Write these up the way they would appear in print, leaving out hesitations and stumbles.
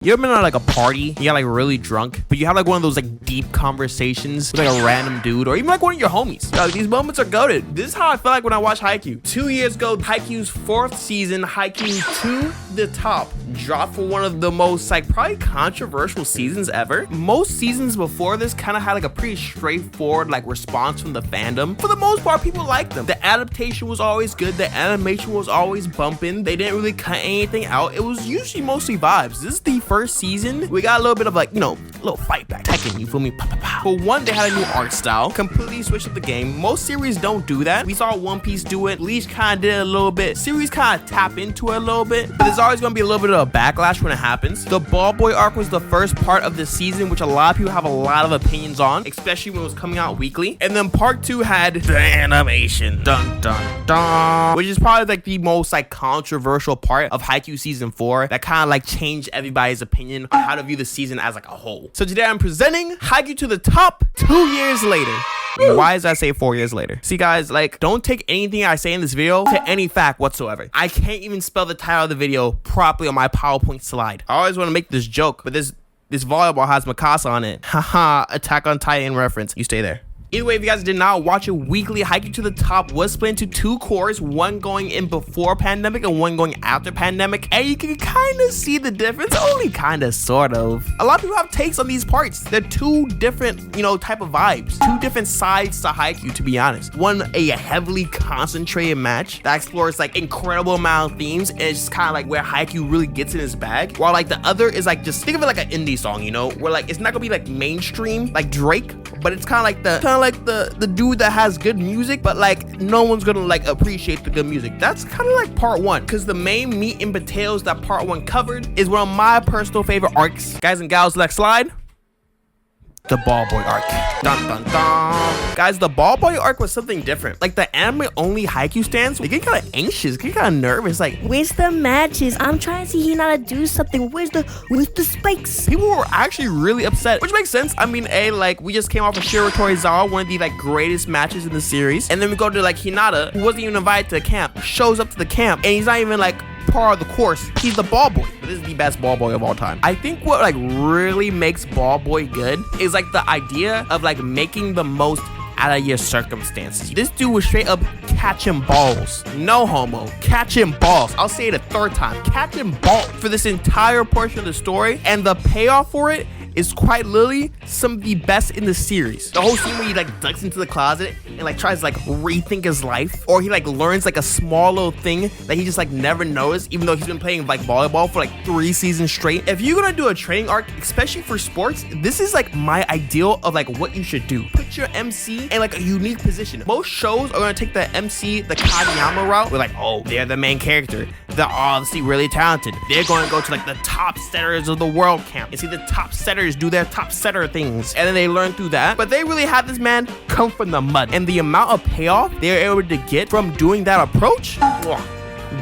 You ever been at like a party, you got like really drunk, but you have like one of those like deep conversations with like a random dude or even like one of your homies? Like, these moments are goated. This is how I feel like when I watch Haikyuu. 2 years ago, Haikyuu's 4th season, Haikyuu To The Top, dropped for one of the most like probably controversial seasons ever. Most seasons before this kind of had like a pretty straightforward like response from the fandom. For the most part, people liked them. The adaptation was always good. The animation was always bumping. They didn't really cut anything out. It was usually mostly vibes. This is the first season. We got a little bit of like, you know, a little fight back. Tekken, you feel me? For one, they had a new art style. Completely switched up the game. Most series don't do that. We saw One Piece do it. Bleach kind of did it a little bit. Series kind of tap into it a little bit. But there's always going to be a little bit of a backlash when it happens. The Ball Boy arc was the first part of the season, which a lot of people have a lot of opinions on, especially when it was coming out weekly. And then part 2 had the animation. Dun dun dun. Which is probably like the most like controversial part of Haikyuu season 4 that kind of like changed everybody's opinion on how to view the season as like a whole. So today I'm presenting Haikyuu To The Top 2 years later. Why does I say 4 years later? See guys, like don't take anything I say in this video to any fact whatsoever. I can't even spell the title of the video properly on my PowerPoint slide. I always want to make this joke, but this volleyball has Mikasa on it. Haha, Attack on Titan reference. You stay there. Either way, if you guys did not watch it weekly, Haikyuu To The Top was split into 2 cores, one going in before pandemic and one going after pandemic, and you can kind of see the difference, only kind of, sort of. A lot of people have takes on these parts. They're 2 different, you know, type of vibes, 2 different sides to Haikyuu, to be honest. One, a heavily concentrated match that explores like incredible amount of themes, and it's just kind of like where Haikyuu really gets in his bag, while like the other is like, just think of it like an indie song, you know, where like it's not gonna be like mainstream like Drake, but it's kind of like the dude that has good music, but like no one's gonna like appreciate the good music. That's kind of like part 1, because the main meat and potatoes that part 1 covered is one of my personal favorite arcs. Guys and gals, next slide. The Ball Boy arc. Dun dun dun. Guys, the Ball Boy arc was something different. Like the anime only Haikyuu stands, they get kind of anxious, get kind of nervous. Like, where's the matches? I'm trying to see Hinata do something. Where's the spikes? People were actually really upset, which makes sense. I mean, like we just came off of Torizawa, one of the like greatest matches in the series, and then we go to like Hinata, who wasn't even invited to the camp, shows up to the camp, and he's not even like part of the course. He's the ball boy. This is the best ball boy of all time. I think what like really makes Ball Boy good is like the idea of like making the most out of your circumstances. This dude was straight up catching balls. No homo. Catching balls. I'll say it a 3rd time. Catching balls for this entire portion of the story, and the payoff for it is quite literally some of the best in the series. The whole scene where he like ducks into the closet and like tries to like rethink his life, or he like learns like a small little thing that he just like never noticed, even though he's been playing like volleyball for like 3 seasons straight. If you're gonna do a training arc, especially for sports, this is like my ideal of like what you should do. Put your MC in like a unique position. Most shows are gonna take the MC, the Kageyama route. We're like, oh, they're the main character. They're obviously really talented. They're gonna go to like the top setters of the world camp and see the top setters do their top setter things, and then they learn through that. But they really had this man come from the mud, and the amount of payoff they're able to get from doing that approach,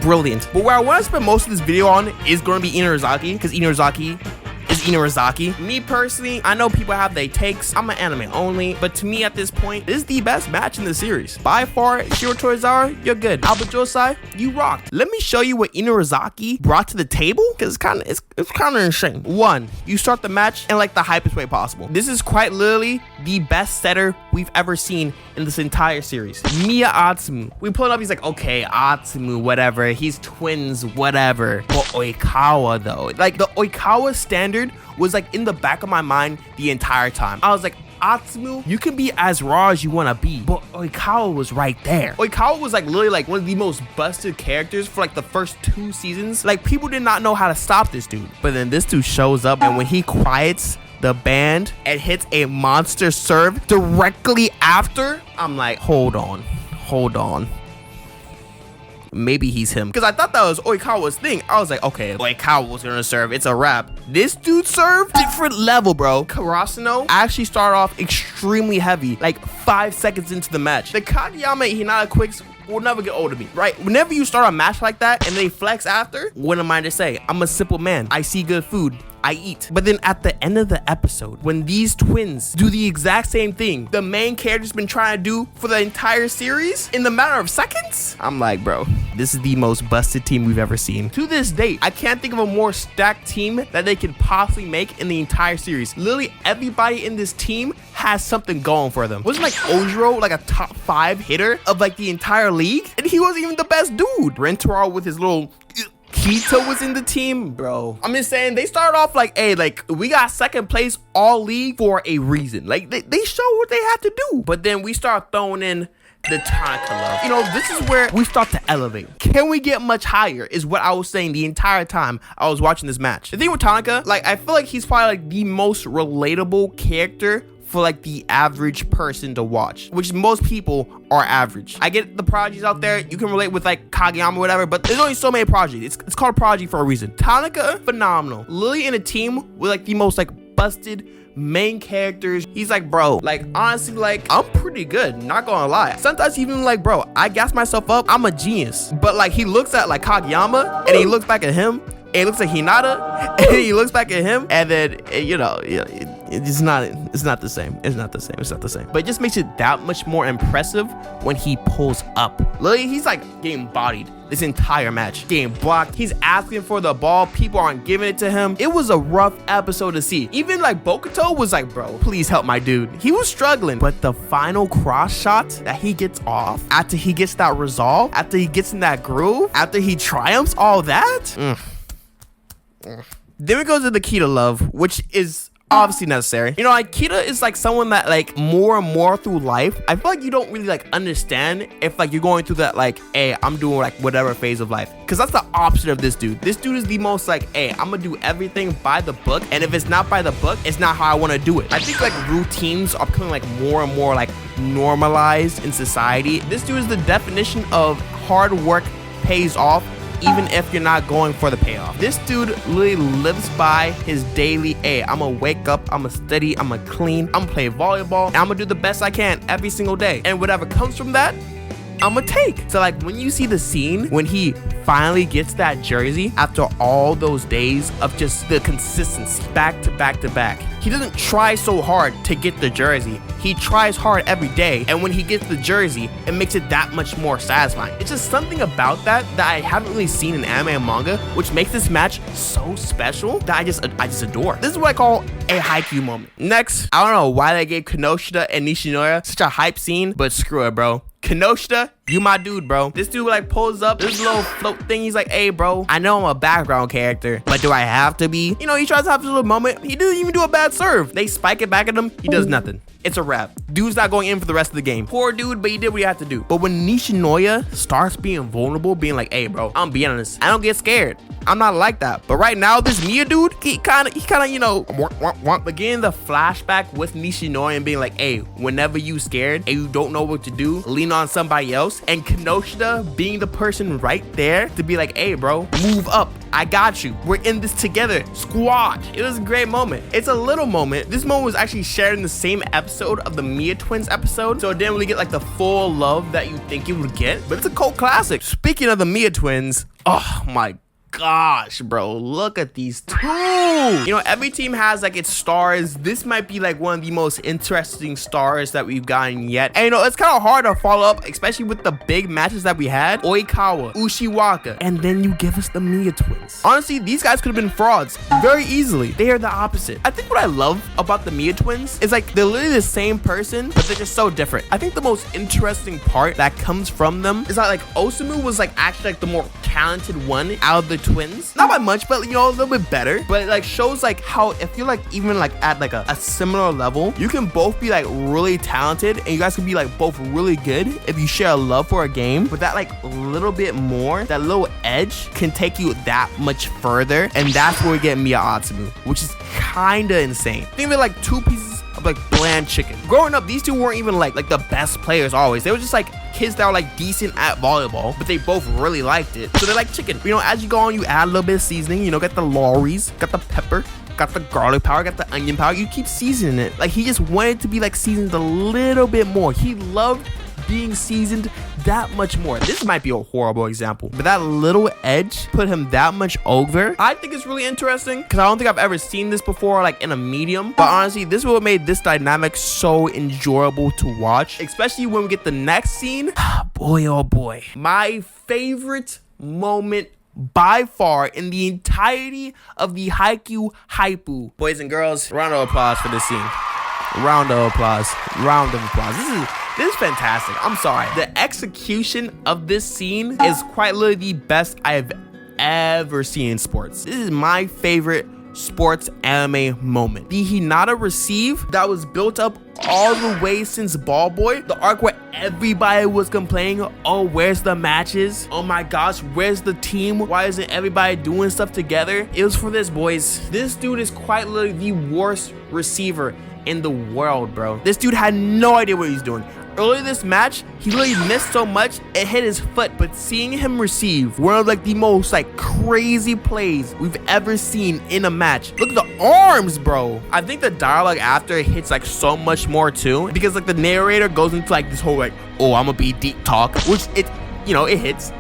brilliant. But where I want to spend most of this video on is going to be Inorazaki, because Inorazaki is Inorazaki. Me personally, I know people have their takes. I'm an anime only, but to me at this point, this is the best match in the series. By far, Torizawa, you're good. Albert Josai, you rocked. Let me show you what Inorazaki brought to the table, because it's kind of insane. 1, you start the match in like the hypest way possible. This is quite literally the best setter we've ever seen in this entire series. Miya Atsumu. We pull it up, he's like, okay, Atsumu, whatever. He's twins, whatever. But Oikawa though, like the Oikawa standard was like in the back of my mind the entire time. I was like, Atsumu, you can be as raw as you want to be, but Oikawa was right there. Oikawa was like literally like one of the most busted characters for like the first 2 seasons. Like people did not know how to stop this dude, but then this dude shows up, and when he quiets the band and hits a monster serve directly after, I'm like, hold on, maybe he's him, because I thought that was Oikawa's thing. I was like, okay, Oikawa was gonna serve, it's a wrap. This dude served different level, bro. Karasuno actually started off extremely heavy, like 5 seconds into the match. The Kageyama Hinata quicks will never get old to me, right? Whenever you start a match like that and they flex after, what am I to say? I'm a simple man. I see good food. I eat. But then at the end of the episode, when these twins do the exact same thing the main character's been trying to do for the entire series in the matter of seconds, I'm like, bro, this is the most busted team we've ever seen. To this date, I can't think of a more stacked team that they could possibly make in the entire series. Literally everybody in this team has something going for them. Wasn't like Ojiro like a top 5 hitter of like the entire league? And he wasn't even the best dude. Rentaro with his little Kita was in the team, bro. I'm just saying, they started off like, hey, like, we got second place all league for a reason. Like, they showed what they had to do. But then we start throwing in the Tonica love. You know, this is where we start to elevate. Can we get much higher is what I was saying the entire time I was watching this match. The thing with Tonica, like, I feel like he's probably like the most relatable character for like the average person to watch, which most people are average. I get the prodigies out there, you can relate with like Kageyama or whatever, but there's only so many prodigies. It's called prodigy for a reason. Tonica, phenomenal. Lily in a team with like the most like busted main characters. He's like, bro, like honestly, like I'm pretty good, not gonna lie. Sometimes even like, bro, I gas myself up, I'm a genius. But like he looks at like Kageyama and he looks back at him and he looks at Hinata and he looks back at him and then you know, it's not the same. It's not the same. But it just makes it that much more impressive when he pulls up. Literally, he's like getting bodied this entire match, getting blocked. He's asking for the ball, people aren't giving it to him. It was a rough episode to see. Even like Bokuto was like, bro, please help my dude. He was struggling, but the final cross shot that he gets off after he gets that resolve, after he gets in that groove, after he triumphs all that, then we go to the Kita love, which is obviously necessary. You know, Aikida is like someone that like more and more through life, I feel like you don't really like understand if like you're going through that like, hey, I'm doing like whatever phase of life, because that's the opposite of this dude. This dude is the most like, hey, I'm gonna do everything by the book, and if it's not by the book, it's not how I want to do it. I think like routines are becoming like more and more like normalized in society. This dude is the definition of hard work pays off, even if you're not going for the payoff. This dude literally lives by his daily, hey, I'm gonna wake up, I'm gonna study, I'm gonna clean, I'm gonna play volleyball, and I'm gonna do the best I can every single day. And whatever comes from that, I'm gonna take. So like when you see the scene when he finally gets that jersey after all those days of just the consistency back to back to back, he doesn't try so hard to get the jersey. He tries hard every day, and when he gets the jersey, it makes it that much more satisfying. It's just something about that I haven't really seen in anime and manga, which makes this match so special that I just adore. This is what I call a Haikyuu moment. Next, I don't know why they gave Kenosha and Nishinoya such a hype scene, but screw it, bro. Kenosha, you my dude, bro. This dude like pulls up this little float thing. He's like, hey, bro, I know I'm a background character, but do I have to be? You know, he tries to have this little moment. He doesn't even do a bad serve. They spike it back at him. He does nothing. It's a wrap. Dude's not going in for the rest of the game. Poor dude, but he did what he had to do. But when Nishinoya starts being vulnerable, being like, hey, bro, I'm being honest, I don't get scared. I'm not like that. But right now, this Mia dude, he kind of, you know, again, the flashback with Nishinoya and being like, hey, whenever you scared and you don't know what to do, lean on somebody else. And Kenosha being the person right there to be like, hey, bro, move up. I got you. We're in this together. Squad. It was a great moment. It's a little moment. This moment was actually shared in the same episode of the Mia Twins episode, so it didn't really get like the full love that you think it would get, but it's a cult classic. Speaking of the Mia Twins, oh my gosh, bro, look at these two. You know, every team has like its stars. This might be like one of the most interesting stars that we've gotten yet. And you know, it's kind of hard to follow up, especially with the big matches that we had. Oikawa, Ushiwaka, and then you give us the Mia Twins. Honestly, these guys could have been frauds very easily. They are the opposite. I think what I love about the Mia Twins is like they're literally the same person, but they're just so different. I think the most interesting part that comes from them is that like Osumu was like actually like the more talented one out of the twins, not by much, but you know, a little bit better. But it like shows like how if you're like even like at like a similar level, you can both be like really talented and you guys can be like both really good if you share a love for a game. But that like little bit more, that little edge can take you that much further, and that's where we get Mia Osumu, which is kind of insane. Think of it like two pieces of like bland chicken. Growing up, these two weren't even like the best players always. They were just like kids that were like decent at volleyball, but they both really liked it. So they're like chicken. You know, as you go on, you add a little bit of seasoning, you know, got the lorries, got the pepper, got the garlic powder, got the onion powder. You keep seasoning it. Like he just wanted to be like seasoned a little bit more. He loved being seasoned that much more. This might be a horrible example, but that little edge put him that much over. I think it's really interesting because I don't think I've ever seen this before, like in a medium. But honestly, this is what made this dynamic so enjoyable to watch, especially when we get the next scene. Boy, oh boy. My favorite moment by far in the entirety of the Haikyuu Hypu. Boys and girls, round of applause for this scene. Round of applause. Round of applause. This is fantastic. I'm sorry. The execution of this scene is quite literally the best I have ever seen in sports. This is my favorite sports anime moment. The Hinata receive that was built up all the way since Ball Boy, the arc where everybody was complaining, oh, where's the matches? Oh my gosh, where's the team? Why isn't everybody doing stuff together? It was for this, boys. This dude is quite literally the worst receiver in the world, bro. This dude had no idea what he's doing. Earlier this match, he literally missed so much, it hit his foot, but seeing him receive one of like the most like crazy plays we've ever seen in a match. Look at the arms, bro. I think the dialogue after it hits like so much more too, because like the narrator goes into like this whole like, oh, I'm gonna be deep talk, which it hits.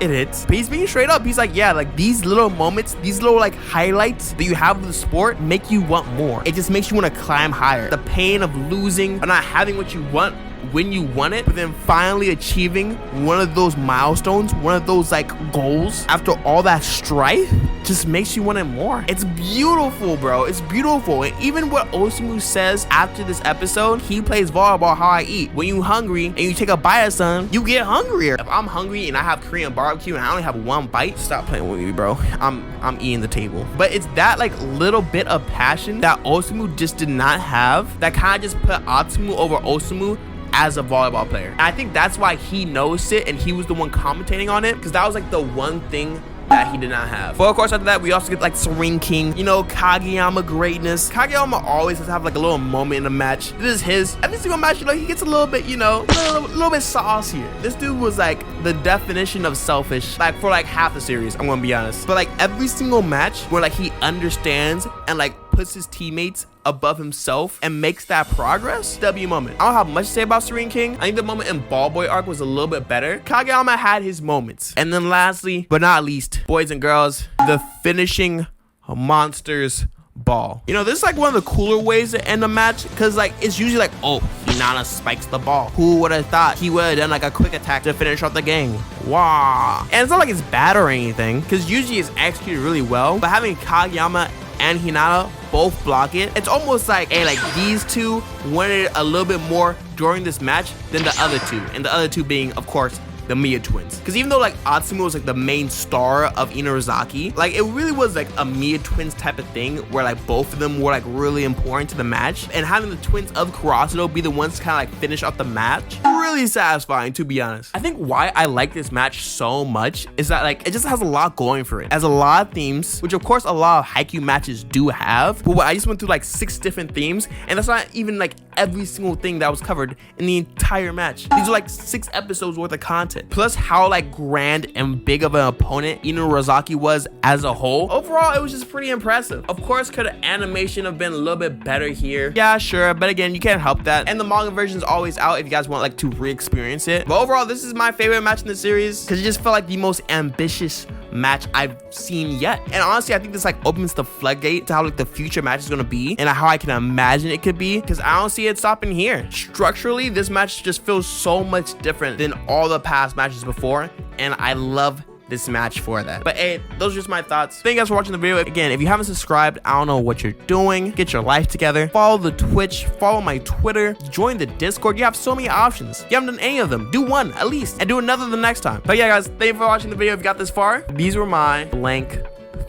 But he's being straight up. He's like, yeah, like these little moments, these little like highlights that you have of the sport make you want more. It just makes you want to climb higher. The pain of losing or not having what you want when you want it, but then finally achieving one of those milestones, one of those like goals after all that strife just makes you want it more. It's beautiful, bro. It's beautiful. And even what Osumu says after this episode, he plays volleyball how I eat. When you hungry and you take a bite of something, you get hungrier. If I'm hungry and I have Korean barbecue and I only have one bite, stop playing with me, bro. I'm eating the table. But it's that like little bit of passion that Osumu just did not have that kind of just put Atsumu over Osumu as a volleyball player. And I think that's why he noticed it and he was the one commentating on it, because that was like the one thing that he did not have. But of course, after that, we also get like Serene King, you know, Kageyama greatness. Kageyama always has to have like a little moment in a match. This is his. Every single match, you know, he gets a little bit, you know, a little bit saucier. This dude was like the definition of selfish, like for like half the series, I'm gonna be honest. But like every single match where like he understands and like puts his teammates above himself and makes that progress, W moment. I don't have much to say about Serene King. I think the moment in Ball Boy arc was a little bit better. Kageyama had his moments. And then lastly, but not least, boys and girls, the finishing monsters ball. You know, this is like one of the cooler ways to end a match, because like it's usually like, oh, Hinata spikes the ball. Who would have thought he would have done like a quick attack to finish off the game? Wow. And it's not like it's bad or anything, because usually it's executed really well, but having Kageyama and Hinata both block it, it's almost like, hey, like these two wanted a little bit more during this match than the other two, and the other two being, of course, the Mia twins. Because even though like Atsumu was like the main star of Inorazaki, like it really was like a Mia twins type of thing where like both of them were like really important to the match, and having the twins of Kurasuno be the ones to kind of like finish off the match, really satisfying, to be honest. I think why I like this match so much is that like it just has a lot going for it. It has a lot of themes, which of course a lot of Haikyuu matches do have, but I just went through like 6 different themes, and that's not even like every single thing that was covered in the entire match. These are like 6 episodes worth of content, plus how like grand and big of an opponent Inorazaki was as a whole. Overall, it was just pretty impressive. Of course, could animation have been a little bit better here? Yeah, sure, but again, you can't help that. And the manga version is always out if you guys want like to re-experience it. But overall, this is my favorite match in the series because it just felt like the most ambitious match I've seen yet. And honestly, I think this like opens the floodgate to how like the future match is gonna be and how I can imagine it could be, because I don't see it stopping here. Structurally, this match just feels so much different than all the past matches before, and I love this match for that. But hey, those are just my thoughts. Thank you guys for watching the video. Again, if you haven't subscribed, I don't know what you're doing. Get your life together. Follow the Twitch, follow my Twitter, join the Discord. You have so many options. You haven't done any of them. Do one at least and do another the next time. But yeah, guys, thank you for watching the video. If you got this far, these were my blank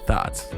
thoughts.